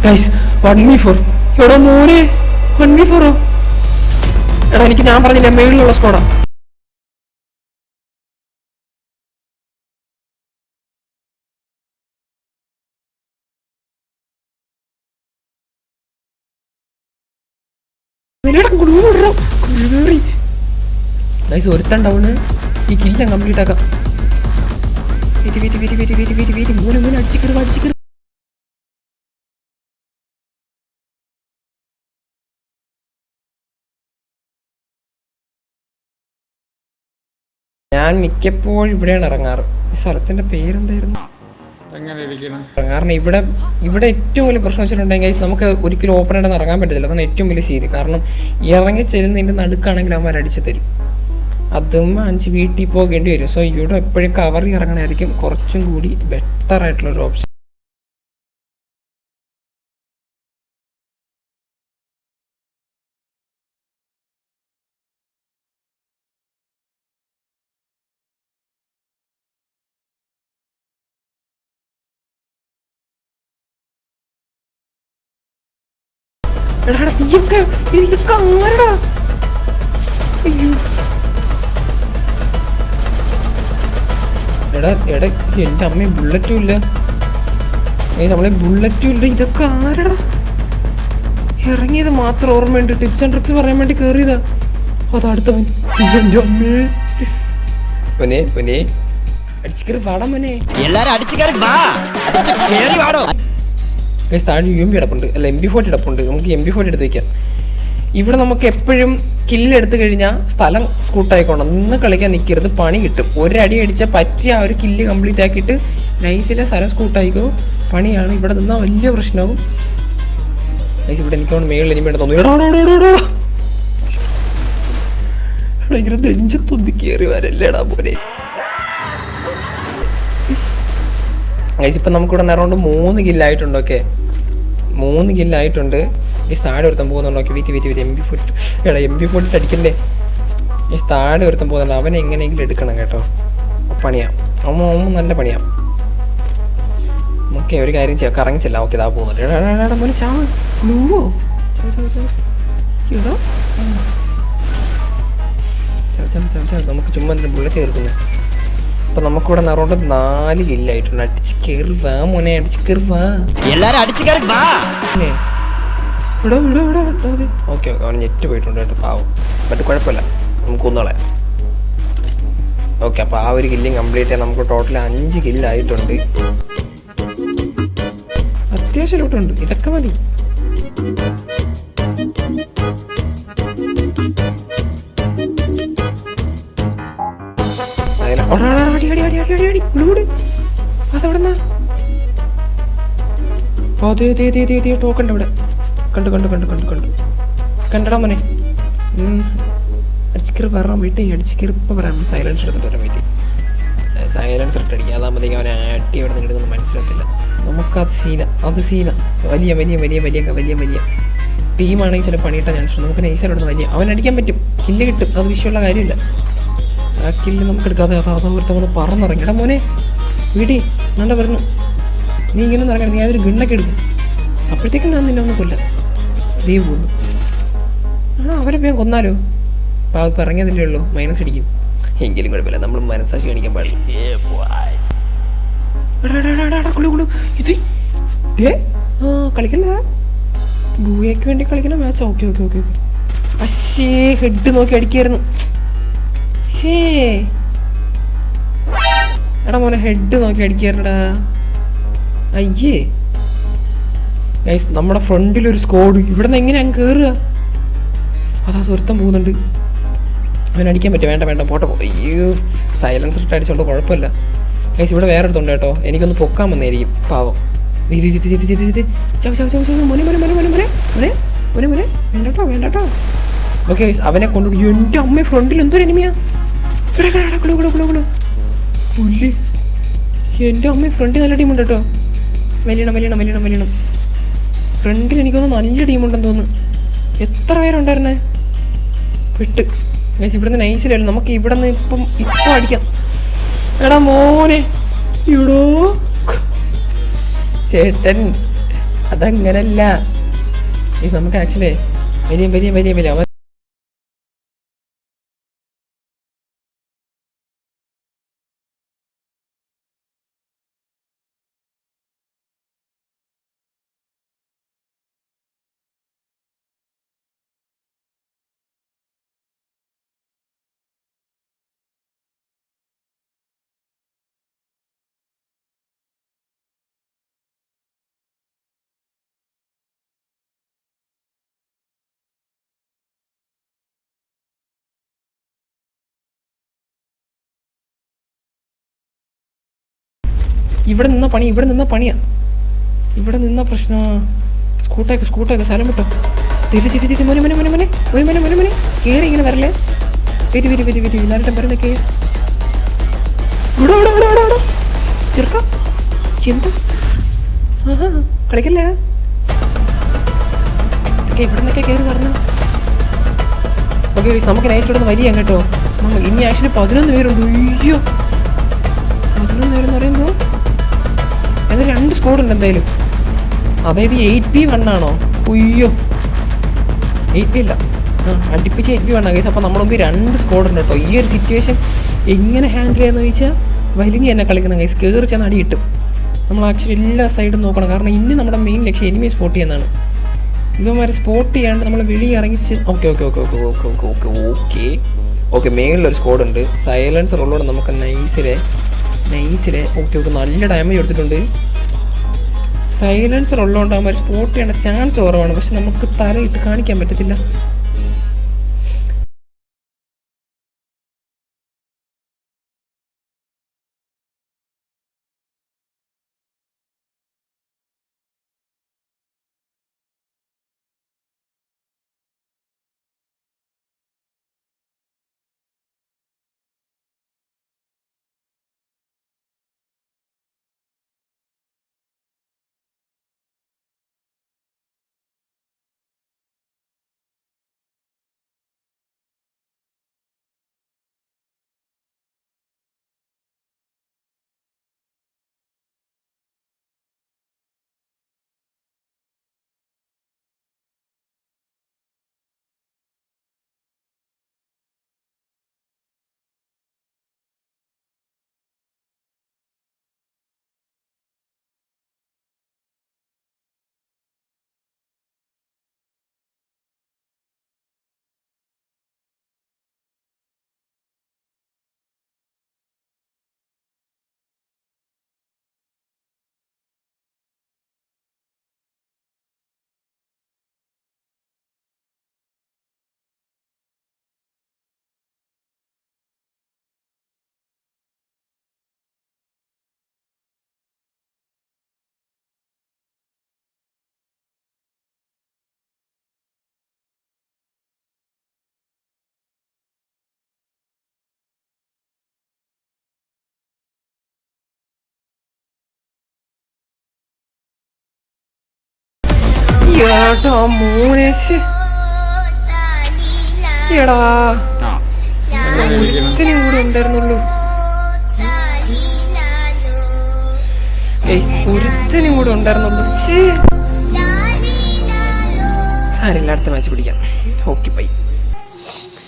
Guys 1v4. എടാ മോനെ 1v4. എടാ എനിക്ക് ഞാൻ പറഞ്ഞില്ലേ മേളിലുള്ള സ്കോഡാ. ഗൈസ് ഒരുത്തൻ ഡൗണ്. ഈ കില്ല് ഞാൻ കംപ്ലീറ്റ് ആക്കാം. മോനെ മോനെ അടിച്ചിക്കറി. ഞാൻ മിക്കപ്പോഴും ഇവിടെയാണ് ഇറങ്ങാറ്. ഈ സ്ഥലത്തിന്റെ പേരെന്തായിരുന്നു? കാരണം ഇവിടെ ഏറ്റവും വലിയ പ്രശ്നം വെച്ചിട്ടുണ്ടെങ്കിൽ നമുക്ക് ഒരിക്കലും ഓപ്പൺ ആയിട്ട് ഇറങ്ങാൻ പറ്റത്തില്ല. അതാണ് ഏറ്റവും വലിയ സീരി. കാരണം ഇറങ്ങി ചെല്ലുന്നതിന്റെ നടുക്കാണെങ്കിൽ അവന്മാർ അടിച്ചു തരും. അതും 5 വീട്ടിൽ പോകേണ്ടി വരും. സോ ഇവിടെ എപ്പോഴും കവറി ഇറങ്ങണമായിരിക്കും കുറച്ചും കൂടി ബെറ്റർ ആയിട്ടുള്ളൊരു ഓപ്ഷൻ. ഇതൊക്കെ അങ്ങനെടാ. അയ്യോ എടാ എൻ്റെ അമ്മ ബുള്ളറ്റും ഇല്ല. നമ്മളെ ബുള്ളറ്റും ഇല്ല. ഇതൊക്കെ ആരടാ ഇറങ്ങിയത് മാത്രം ഓർമ്മയുണ്ട്. ടിപ്സ് ആൻഡ് ട്രിക്സ് പറയാൻ വേണ്ടി കയറിയതാ. അതടുത്തവൻ. എൻ്റെ അമ്മേ അടിച്ചിക്കറി പാടാൻ മോനെ. താഴെ UMP കിടപ്പുണ്ട്, അല്ല MP40 കിടപ്പുണ്ട്. നമുക്ക് MP40 എടുത്ത് വയ്ക്കാം. ഇവിടെ നമുക്ക് എപ്പോഴും കില്ലെടുത്ത് കഴിഞ്ഞാൽ സ്ഥലം സ്കൂട്ടായിക്കോണം. നിന്ന് കളിക്കാൻ നിൽക്കരുത്, പണി കിട്ടും. ഒരടി അടിച്ചാൽ പറ്റിയ ആ ഒരു കില്ല് കംപ്ലീറ്റ് ആക്കിയിട്ട് നൈസിലെ സ്ഥലം സ്കൂട്ടായിക്കോ. പണിയാണ്. ഇവിടെ നിന്നാൽ വലിയ പ്രശ്നമാവും. നൈസ് ഇവിടെ എനിക്കോണ്ട് മേളിൽ ഇനി വേണ്ട തോന്നുന്നു. ഇങ്ങനെ നെഞ്ചത്തൊന്നി കയറി വരല്ലേടാ പോലെ. നൈസ് ഇപ്പം നമുക്കിവിടെ അറൗണ്ട് 3 കില്ലായിട്ടുണ്ട്. ഓക്കെ 3 കില്ലായിട്ടുണ്ട്. ഈ താഴെ ഒരുത്തം പോകുന്നുണ്ടോ? ഓക്കെ വീറ്റ് MP40 അടിക്കല്ലേ. ഈ താഴെ ഒരുത്തം പോകുന്നുണ്ട്. അവനെ എങ്ങനെയെങ്കിലും എടുക്കണം കേട്ടോ. പണിയാം. അവൻ നല്ല പണിയാം. ഓക്കെ ഒരു കാര്യം ചെയ്യാം, കറങ്ങിച്ചില്ല. ഓക്കെ ഇതാ പോകുന്നുണ്ട്. മോനെ ചാവ് ലൂവോ നമുക്ക് ചുമ്മാ ബുള്ളറ്റ് തീർക്കുന്നത്. അപ്പൊ നമുക്കിവിടെ അറൗണ്ട് 4 കില്ലായിട്ടുണ്ട്. അടിച്ച് കയറി വാ മോനെ, അടിച്ച് കയറി വാ. എല്ലാരും അടിച്ച് കയറി വാ. ഓക്കെ അവൻ ഞെറ്റ് പോയിട്ടുണ്ട് കേട്ടോ, പാവം. ബട്ട് കുഴപ്പമില്ല, നമുക്ക് ഒന്നോളെ. ഓക്കെ അപ്പോൾ ആ ഒരു കില്ലിങ് കംപ്ലീറ്റ് ചെയ്യാൻ നമുക്ക് ടോട്ടൽ 5 കില്ലായിട്ടുണ്ട്. അത്യാവശ്യം ലൂട്ടുണ്ട്. ഇതൊക്കെ മതി. ടോക്കണ്ട് ഇവിടെ. കണ്ടു കണ്ടടാ മോനെ. അടിച്ചിക്കറി പറയാൻ വീട്ടിൽ അടിച്ചിക്കറി ഇപ്പം പറയാം. സൈലൻസ് എടുത്തിട്ട് വരാൻ വേണ്ടി സൈലൻസ് ഇട്ട് അടിക്കുക. അതാകുമ്പോഴത്തേക്ക് അവനെ ആട്ടി അവിടെ നിന്ന് എടുക്കുന്നത് മനസ്സിലാകത്തില്ല. നമുക്കത് സീന വലിയ ടീമാണെങ്കിൽ ചില പണിയിട്ട ചാൻസ്. നമുക്ക് നൈസായിട്ട് വലിയ അവൻ അടിക്കാൻ പറ്റും, കില്ല് കിട്ടും. അത് വിഷയമുള്ള കാര്യമില്ല. ആ കില്ല് നമുക്ക് എടുക്കാതെ ഒരുത്തവന്ന് പറന്നിറങ്ങി. എടാ മോനെ വീട്ടിൽ നണ്ട പറഞ്ഞു, നീ ഇങ്ങനെ ഇറങ്ങണം. നീ അതൊരു ഗണ്ണൊക്കെ എടുക്കും. അപ്പോഴത്തേക്കും ഞാൻ നിന്നെ ഒന്ന് കൊല്ല. ദീ പോകുന്നു. അവരെ വേഗം കൊന്നാലോ. അപ്പോൾ ഇപ്പം ഇറങ്ങിയതില്ലേ ഉള്ളൂ, മൈനസ് അടിക്കും. എങ്കിലും കുഴപ്പമില്ല, നമ്മൾ മനസ്സാക്ഷി കാണിക്കാൻ പാടില്ല. ഇത് കളിക്കല്ല, ബൂയയ്ക്ക് വേണ്ടി കളിക്കുന്ന മാച്ച്. ഓക്കെ അശ്ശേ ഹെഡ് നോക്കി അടിക്കായിരുന്നു. എടാ മോനെ ഹെഡ് നോക്കി അടിക്കാറുണ്ടാ. അയ്യേ ഗൈസ് നമ്മുടെ ഫ്രണ്ടിലൊരു സ്കോഡ്. ഇവിടെ നിന്ന് എങ്ങനെ അങ്ങ് കയറുക? അതാ സ്വരുത്തം പോകുന്നുണ്ട്. അവൻ അടിക്കാൻ പറ്റും. വേണ്ട പോട്ടെ. അയ്യോ സൈലൻസർ ഇട്ട് അടിച്ചോണ്ട് കുഴപ്പമില്ല. ഗൈസ് ഇവിടെ വേറെ എടുത്തോണ്ട് കേട്ടോ. എനിക്കൊന്ന് പൊക്കാൻ വന്നായിരിക്കും പാവം. വേണ്ടട്ടോ. ഓക്കെ ഗൈസ് അവനെ കൊണ്ടുപോയി. എൻ്റെ അമ്മ ഫ്രണ്ടിൽ എന്തൊരു എനിമിയാ. പുല്ല്. എൻ്റെ അമ്മ ഫ്രണ്ടിൽ നല്ല ടീമുണ്ട് കേട്ടോ. വലിയണം. ഫ്രണ്ടിൽ എനിക്കൊന്ന് നല്ല ടീമുണ്ടെന്ന് തോന്നുന്നു. എത്ര പേരുണ്ടായിരുന്നേ? പെട്ട് ഗൈസ് ഇവിടുന്ന് നൈസിലായിരുന്നു. നമുക്ക് ഇവിടെ നിന്ന് ഇപ്പം അടിക്കാം. എടാ മോനെ ഇടോ ചേട്ടൻ അതങ്ങനല്ല. നമുക്ക് ആക്ച്വലി വലിയ അവൻ ഇവിടെ നിന്ന പണിയാ. ഇവിടെ നിന്ന പ്രശ്നം. സ്കൂട്ടേക്ക് സ്ഥലം വിട്ടോ. തിരി മോനെ കേറി ഇങ്ങനെ വരല്ലേ. വരി എല്ലാവരുടെ പറയുന്നൊക്കെ ഇവിടെ ചെറുക്ക എന്ത് കളിക്കല്ലേ. ഇതൊക്കെ ഇവിടെ നിന്നൊക്കെ കയറി പറഞ്ഞു. ഓക്കെ നമുക്ക് നൈസിലൂടെ വലിയ കേട്ടോ. ഇനി ആക്ച്വലി 11 പേരുണ്ട്. അയ്യോ 11 പേരെന്ന് പറയുമ്പോൾ അതിൽ 2 സ്കോഡ് ഉണ്ട് എന്തായാലും. അതായത് 8v1 ആണോ? ഉയ്യോ 8v അല്ല, അടുപ്പിച്ച് 8v1 ആണ്. അപ്പോൾ നമ്മുടെ മുമ്പിൽ 2 സ്കോഡ് ഉണ്ട് കേട്ടോ. ഈ ഒരു സിറ്റുവേഷൻ എങ്ങനെ ഹാൻഡിൽ ചെയ്യാന്ന് ചോദിച്ചാൽ വലിഞ്ഞ് തന്നെ കളിക്കണം ഗൈസ്. കയറി ചെന്ന് അടി കിട്ടും. നമ്മൾ ആക്ച്വലി എല്ലാ സൈഡും നോക്കണം. കാരണം ഇനി നമ്മുടെ മെയിൻ ലക്ഷ്യം എനിമിയെ സ്പോട്ട് ചെയ്യുന്നതാണ്. ഇവന്മാരെ സ്പോട്ട് ചെയ്യാണ്ട് നമ്മൾ വെളിയിൽ ഇറങ്ങിച്ച് ഓക്കെ മേളിലൊരു സ്കോഡ് ഉണ്ട്. സൈലൻസർ ഉള്ളതുകൊണ്ട് നമുക്ക് നൈസിലെ നല്ല ഡാമേജ് കൊടുത്തിട്ടുണ്ട്. സൈലൻസർ ഉള്ളതുകൊണ്ട് അവന്മാർ സ്പോട്ട് ചെയ്യേണ്ട ചാൻസ് കുറവാണ്. പക്ഷെ നമുക്ക് തലയിട്ട് കാണിക്കാൻ പറ്റത്തില്ല. എടാ ഒരുത്തിനും കൂടെ ഉണ്ടായിരുന്നുള്ളൂ. ഒരുത്തിനും കൂടെ ഉണ്ടായിരുന്നുള്ളൂ. സാരില്ല, അടുത്ത മാച്ച് പിടിക്കാം. Okay bye.